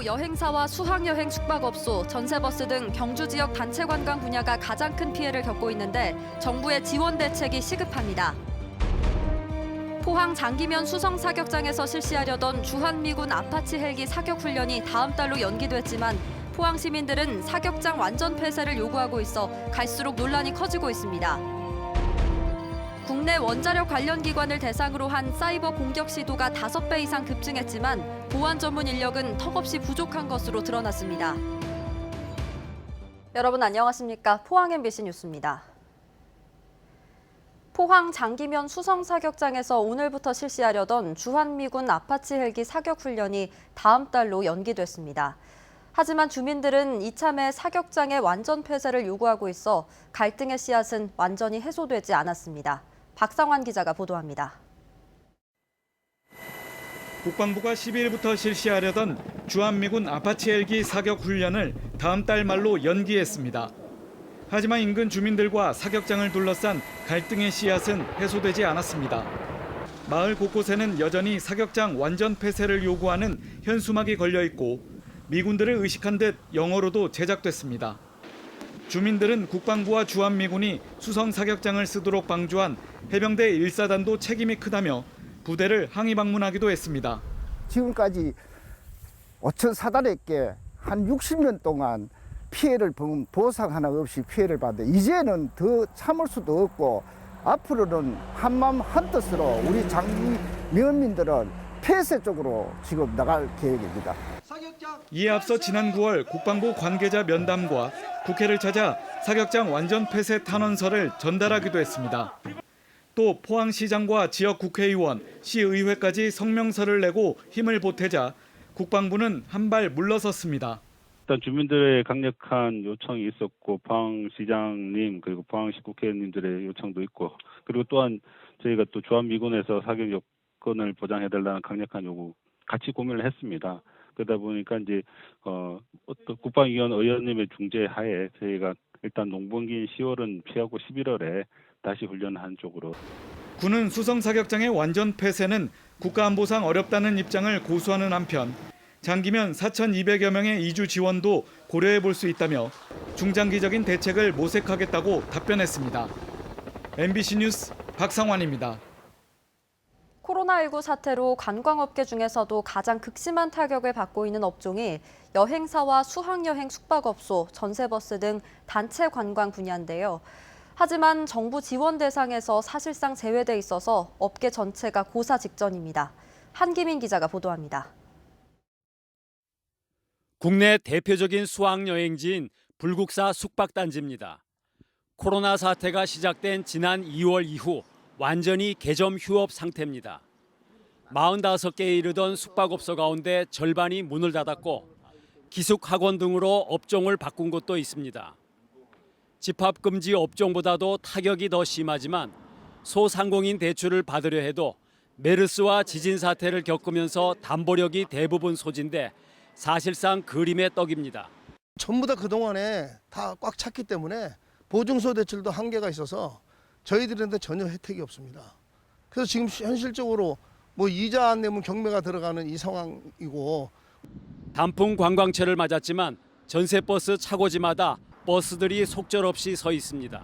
대표 여행사와 수학여행 숙박업소, 전세버스 등 경주 지역 단체 관광 분야가 가장 큰 피해를 겪고 있는데 정부의 지원 대책이 시급합니다. 포항 장기면 수성 사격장에서 실시하려던 주한미군 아파치 헬기 사격 훈련이 다음 달로 연기됐지만 포항 시민들은 사격장 완전 폐쇄를 요구하고 있어 갈수록 논란이 커지고 있습니다. 국내 원자력 관련 기관을 대상으로 한 사이버 공격 시도가 5배 이상 급증했지만 보안 전문 인력은 턱없이 부족한 것으로 드러났습니다. 여러분 안녕하십니까? 포항 MBC 뉴스입니다. 포항 장기면 수성 사격장에서 오늘부터 실시하려던 주한미군 아파치 헬기 사격 훈련이 다음 달로 연기됐습니다. 하지만 주민들은 이참에 사격장의 완전 폐쇄를 요구하고 있어 갈등의 씨앗은 완전히 해소되지 않았습니다. 박상환 기자가 보도합니다. 국방부가 12일부터 실시하려던 주한미군 아파치 헬기 사격 훈련을 다음 달 말로 연기했습니다. 하지만 인근 주민들과 사격장을 둘러싼 갈등의 씨앗은 해소되지 않았습니다. 마을 곳곳에는 여전히 사격장 완전 폐쇄를 요구하는 현수막이 걸려 있고 미군들을 의식한 듯 영어로도 제작됐습니다. 주민들은 국방부와 주한미군이 수성 사격장을 쓰도록 방조한 해병대 1사단도 책임이 크다며 부대를 항의 방문하기도 했습니다. 지금까지 5천 사단에게 한 60년 동안 피해를 본 보상 하나 없이 피해를 받는데 이제는 더 참을 수도 없고 앞으로는 한마음 한뜻으로 우리 장기 면민들은 폐쇄 쪽으로 지금 나갈 계획입니다. 이에 앞서 지난 9월 국방부 관계자 면담과 국회를 찾아 사격장 완전 폐쇄 탄원서를 전달하기도 했습니다. 또 포항시장과 지역 국회의원, 시의회까지 성명서를 내고 힘을 보태자 국방부는 한 발 물러섰습니다. 일단 주민들의 강력한 요청이 있었고 포항시장님 그리고 포항시 국회의원님들의 요청도 있고 그리고 또한 저희가 또 주한미군에서 사격 여건을 보장해달라는 강력한 요구 같이 고민을 했습니다. 그러다 보니까 이제 어떤 국방위원 의원님의 중재하에 저희가 일단 농번기인 10월은 피하고 11월에 다시 훈련한 쪽으로. 군은 수성 사격장의 완전 폐쇄는 국가안보상 어렵다는 입장을 고수하는 한편 장기면 4,200여 명의 이주 지원도 고려해 볼 수 있다며 중장기적인 대책을 모색하겠다고 답변했습니다. MBC 뉴스 박상환입니다. 코로나19 사태로 관광업계 중에서도 가장 극심한 타격을 받고 있는 업종이 여행사와 수학여행 숙박업소, 전세버스 등 단체 관광 분야인데요. 하지만 정부 지원 대상에서 사실상 제외돼 있어서 업계 전체가 고사 직전입니다. 한기민 기자가 보도합니다. 국내 대표적인 수학여행지인 불국사 숙박단지입니다. 코로나 사태가 시작된 지난 2월 이후 완전히 개점 휴업 상태입니다. 45개에 이르던 숙박업소 가운데 절반이 문을 닫았고 기숙학원 등으로 업종을 바꾼 곳도 있습니다. 집합금지 업종보다도 타격이 더 심하지만 소상공인 대출을 받으려 해도 메르스와 지진 사태를 겪으면서 담보력이 대부분 소진돼 사실상 그림의 떡입니다. 전부 다 그동안에 다 꽉 찼기 때문에 보증서 대출도 한계가 있어서 저희들한테 전혀 혜택이 없습니다. 그래서 지금 현실적으로 뭐 이자 안 내면 경매가 들어가는 이 상황이고. 단풍 관광철을 맞았지만 전세버스 차고지마다 버스들이 속절없이 서 있습니다.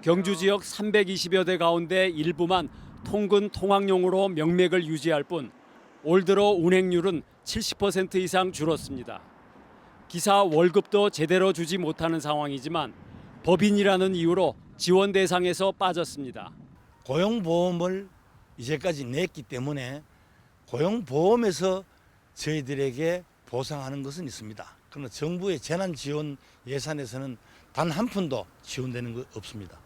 경주 지역 320여 대 가운데 일부만 통근 통학용으로 명맥을 유지할 뿐 올 들어 운행률은 70% 이상 줄었습니다. 기사 월급도 제대로 주지 못하는 상황이지만 법인이라는 이유로 지원 대상에서 빠졌습니다. 고용보험을 이제까지 냈기 때문에 고용보험에서 저희들에게 보상하는 것은 있습니다. 그러나 정부의 재난지원 예산에서는 단 한 푼도 지원되는 것 없습니다.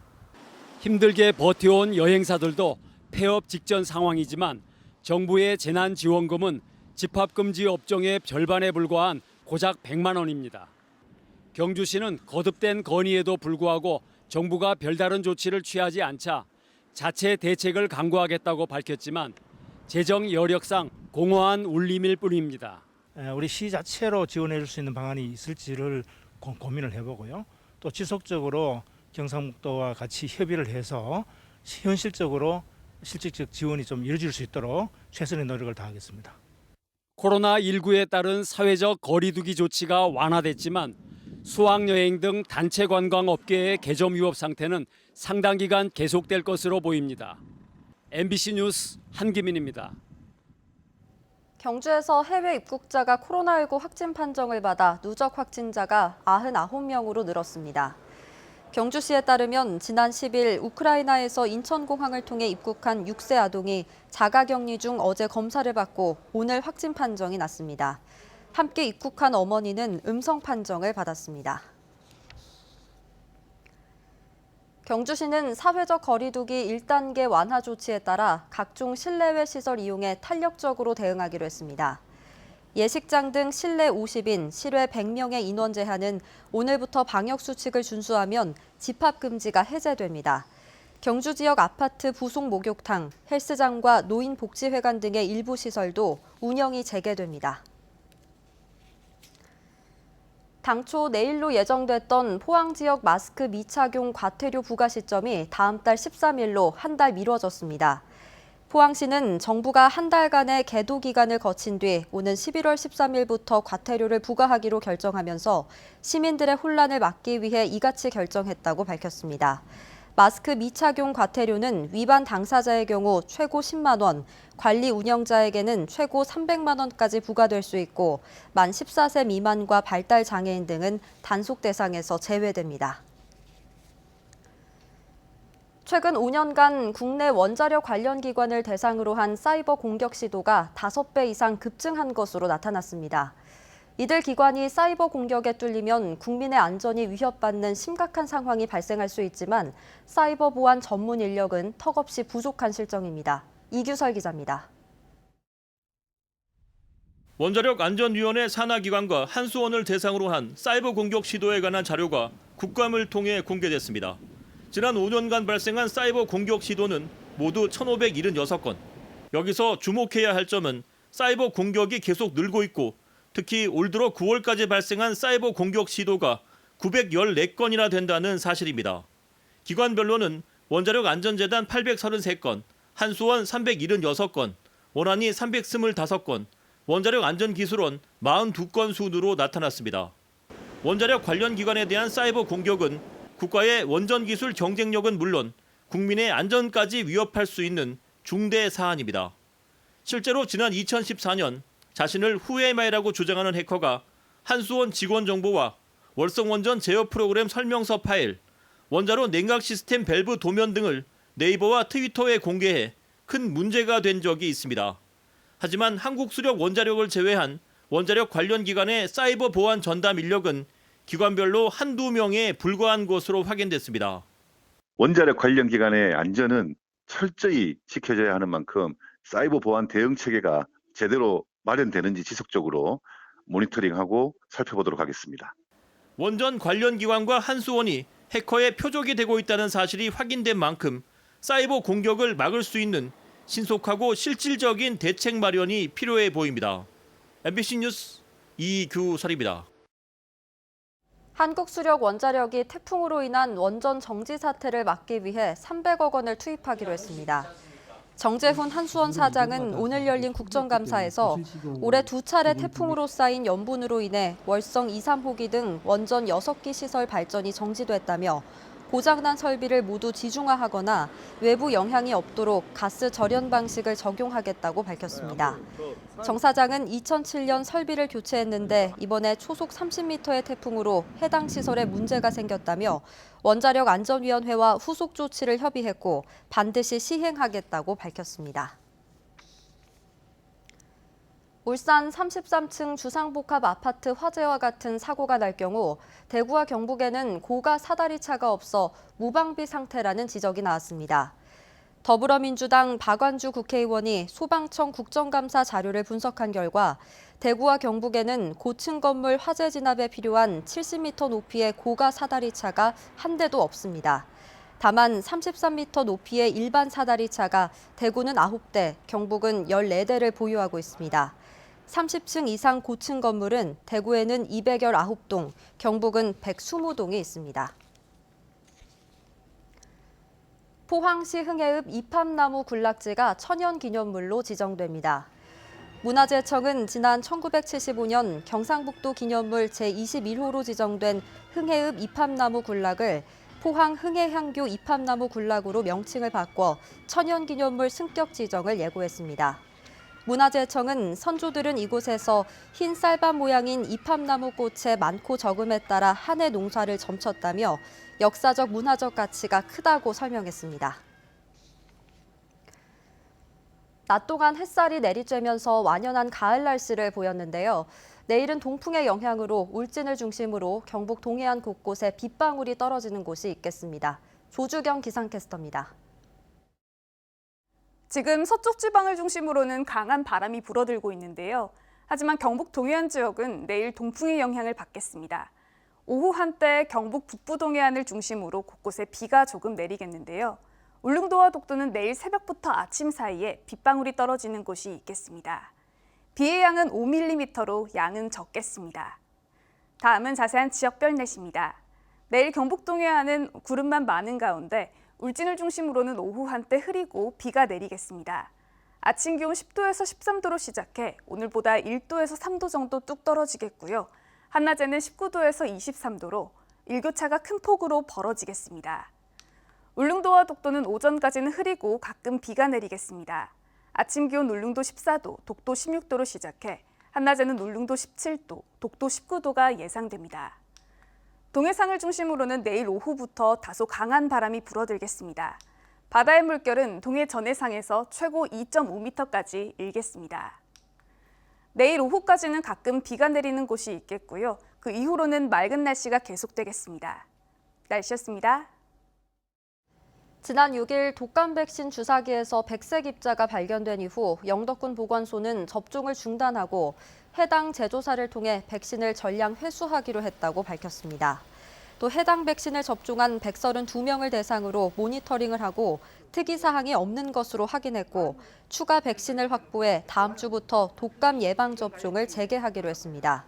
힘들게 버텨온 여행사들도 폐업 직전 상황이지만 정부의 재난지원금은 집합금지 업종의 절반에 불과한 고작 100만 원입니다. 경주시는 거듭된 건의에도 불구하고 정부가 별다른 조치를 취하지 않자 자체 대책을 강구하겠다고 밝혔지만 재정 여력상 공허한 울림일 뿐입니다. 우리 시 자체로 지원해 줄 수 있는 방안이 있을지를 고민을 해보고요. 또 지속적으로 경상북도와 같이 협의를 해서 현실적으로 실질적 지원이 좀 이루어질 수 있도록 최선의 노력을 다하겠습니다. 코로나19에 따른 사회적 거리두기 조치가 완화됐지만 수학여행 등 단체 관광 업계의 개점 위협 상태는 상당 기간 계속될 것으로 보입니다. MBC 뉴스 한기민입니다. 경주에서 해외 입국자가 코로나19 확진 판정을 받아 누적 확진자가 99명으로 늘었습니다. 경주시에 따르면 지난 10일 우크라이나에서 인천공항을 통해 입국한 6세 아동이 자가격리 중 어제 검사를 받고 오늘 확진 판정이 났습니다. 함께 입국한 어머니는 음성 판정을 받았습니다. 경주시는 사회적 거리두기 1단계 완화 조치에 따라 각종 실내외 시설 이용에 탄력적으로 대응하기로 했습니다. 예식장 등 실내 50인, 실외 100명의 인원 제한은 오늘부터 방역 수칙을 준수하면 집합 금지가 해제됩니다. 경주 지역 아파트 부속 목욕탕, 헬스장과 노인복지회관 등의 일부 시설도 운영이 재개됩니다. 당초 내일로 예정됐던 포항 지역 마스크 미착용 과태료 부과 시점이 다음 달 13일로 한 달 미뤄졌습니다. 포항시는 정부가 한 달간의 계도 기간을 거친 뒤 오는 11월 13일부터 과태료를 부과하기로 결정하면서 시민들의 혼란을 막기 위해 이같이 결정했다고 밝혔습니다. 마스크 미착용 과태료는 위반 당사자의 경우 최고 10만 원, 관리 운영자에게는 최고 300만 원까지 부과될 수 있고 만 14세 미만과 발달 장애인 등은 단속 대상에서 제외됩니다. 최근 5년간 국내 원자력 관련 기관을 대상으로 한 사이버 공격 시도가 5배 이상 급증한 것으로 나타났습니다. 이들 기관이 사이버 공격에 뚫리면 국민의 안전이 위협받는 심각한 상황이 발생할 수 있지만 사이버 보안 전문 인력은 턱없이 부족한 실정입니다. 이규설 기자입니다. 원자력안전위원회 산하기관과 한수원을 대상으로 한 사이버 공격 시도에 관한 자료가 국감을 통해 공개됐습니다. 지난 5년간 발생한 사이버 공격 시도는 모두 1,576건. 여기서 주목해야 할 점은 사이버 공격이 계속 늘고 있고 특히 올 들어 9월까지 발생한 사이버 공격 시도가 914건이나 된다는 사실입니다. 기관별로는 원자력안전재단 833건, 한수원 376건, 원안이 325건, 원자력안전기술원 42건 순으로 나타났습니다. 원자력 관련 기관에 대한 사이버 공격은 국가의 원전기술 경쟁력은 물론 국민의 안전까지 위협할 수 있는 중대 사안입니다. 실제로 지난 2014년 자신을 후에마이라고 주장하는 해커가 한수원 직원 정보와 월성원전 제어 프로그램 설명서 파일, 원자로 냉각 시스템 밸브 도면 등을 네이버와 트위터에 공개해 큰 문제가 된 적이 있습니다. 하지만 한국수력원자력을 제외한 원자력 관련 기관의 사이버 보안 전담 인력은 기관별로 한두 명에 불과한 것으로 확인됐습니다. 원자력 관련 기관의 안전은 철저히 지켜져야 하는 만큼 사이버 보안 대응 체계가 제대로 마련되는지 지속적으로 모니터링하고 살펴보도록 하겠습니다. 원전 관련 기관과 한수원이 해커의 표적이 되고 있다는 사실이 확인된 만큼 사이버 공격을 막을 수 있는 신속하고 실질적인 대책 마련이 필요해 보입니다. MBC 뉴스 이규설입니다. 한국수력원자력이 태풍으로 인한 원전 정지 사태를 막기 위해 300억 원을 투입하기로 했습니다. 정재훈 한수원 사장은 오늘 열린 국정감사에서 올해 2차례 태풍으로 쌓인 염분으로 인해 월성 2, 3호기 등 원전 6기 시설 발전이 정지됐다며 고장난 설비를 모두 지중화하거나 외부 영향이 없도록 가스 절연 방식을 적용하겠다고 밝혔습니다. 정 사장은 2007년 설비를 교체했는데 이번에 초속 30m의 태풍으로 해당 시설에 문제가 생겼다며 원자력안전위원회와 후속 조치를 협의했고 반드시 시행하겠다고 밝혔습니다. 울산 33층 주상복합 아파트 화재와 같은 사고가 날 경우 대구와 경북에는 고가 사다리차가 없어 무방비 상태라는 지적이 나왔습니다. 더불어민주당 박완주 국회의원이 소방청 국정감사 자료를 분석한 결과 대구와 경북에는 고층 건물 화재 진압에 필요한 70m 높이의 고가 사다리차가 한 대도 없습니다. 다만 33m 높이의 일반 사다리차가 대구는 9대, 경북은 14대를 보유하고 있습니다. 30층 이상 고층 건물은 대구에는 219동, 경북은 120동이 있습니다. 포항시 흥해읍 이팝나무 군락지가 천연기념물로 지정됩니다. 문화재청은 지난 1975년 경상북도 기념물 제21호로 지정된 흥해읍 이팝나무 군락을 포항 흥해향교 이팝나무 군락으로 명칭을 바꿔 천연기념물 승격 지정을 예고했습니다. 문화재청은 선조들은 이곳에서 흰 쌀밥 모양인 이팝나무 꽃의 많고 적음에 따라 한 해 농사를 점쳤다며 역사적 문화적 가치가 크다고 설명했습니다. 낮 동안 햇살이 내리쬐면서 완연한 가을 날씨를 보였는데요. 내일은 동풍의 영향으로 울진을 중심으로 경북 동해안 곳곳에 빗방울이 떨어지는 곳이 있겠습니다. 조주경 기상캐스터입니다. 지금 서쪽 지방을 중심으로는 강한 바람이 불어들고 있는데요. 하지만 경북 동해안 지역은 내일 동풍의 영향을 받겠습니다. 오후 한때 경북 북부 동해안을 중심으로 곳곳에 비가 조금 내리겠는데요. 울릉도와 독도는 내일 새벽부터 아침 사이에 빗방울이 떨어지는 곳이 있겠습니다. 비의 양은 5mm로 양은 적겠습니다. 다음은 자세한 지역별 날씨입니다. 내일 경북 동해안은 구름만 많은 가운데 울진을 중심으로는 오후 한때 흐리고 비가 내리겠습니다. 아침 기온 10도에서 13도로 시작해 오늘보다 1도에서 3도 정도 뚝 떨어지겠고요. 한낮에는 19도에서 23도로 일교차가 큰 폭으로 벌어지겠습니다. 울릉도와 독도는 오전까지는 흐리고 가끔 비가 내리겠습니다. 아침 기온 울릉도 14도, 독도 16도로 시작해 한낮에는 울릉도 17도, 독도 19도가 예상됩니다. 동해상을 중심으로는 내일 오후부터 다소 강한 바람이 불어들겠습니다. 바다의 물결은 동해 전해상에서 최고 2.5m까지 일겠습니다. 내일 오후까지는 가끔 비가 내리는 곳이 있겠고요. 그 이후로는 맑은 날씨가 계속되겠습니다. 날씨였습니다. 지난 6일 독감 백신 주사기에서 백색 입자가 발견된 이후 영덕군 보건소는 접종을 중단하고 해당 제조사를 통해 백신을 전량 회수하기로 했다고 밝혔습니다. 또 해당 백신을 접종한 132명을 대상으로 모니터링을 하고 특이사항이 없는 것으로 확인했고 추가 백신을 확보해 다음 주부터 독감 예방 접종을 재개하기로 했습니다.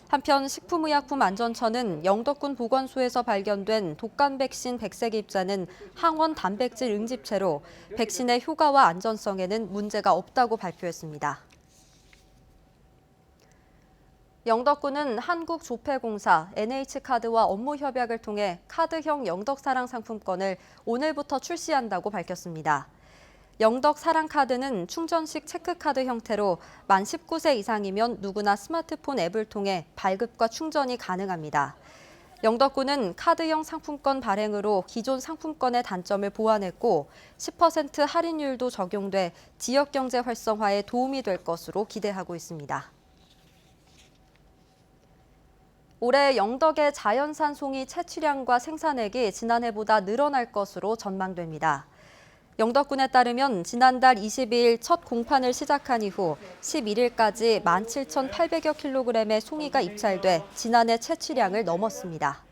한편 식품의약품안전처는 영덕군 보건소에서 발견된 독감 백신 백색 입자는 항원 단백질 응집체로 백신의 효과와 안전성에는 문제가 없다고 발표했습니다. 영덕군은 한국조폐공사, NH카드와 업무 협약을 통해 카드형 영덕사랑 상품권을 오늘부터 출시한다고 밝혔습니다. 영덕사랑카드는 충전식 체크카드 형태로 만 19세 이상이면 누구나 스마트폰 앱을 통해 발급과 충전이 가능합니다. 영덕군은 카드형 상품권 발행으로 기존 상품권의 단점을 보완했고 10% 할인율도 적용돼 지역경제 활성화에 도움이 될 것으로 기대하고 있습니다. 올해 영덕의 자연산 송이 채취량과 생산액이 지난해보다 늘어날 것으로 전망됩니다. 영덕군에 따르면 지난달 22일 첫 공판을 시작한 이후 11일까지 17,800여 킬로그램의 송이가 입찰돼 지난해 채취량을 넘었습니다.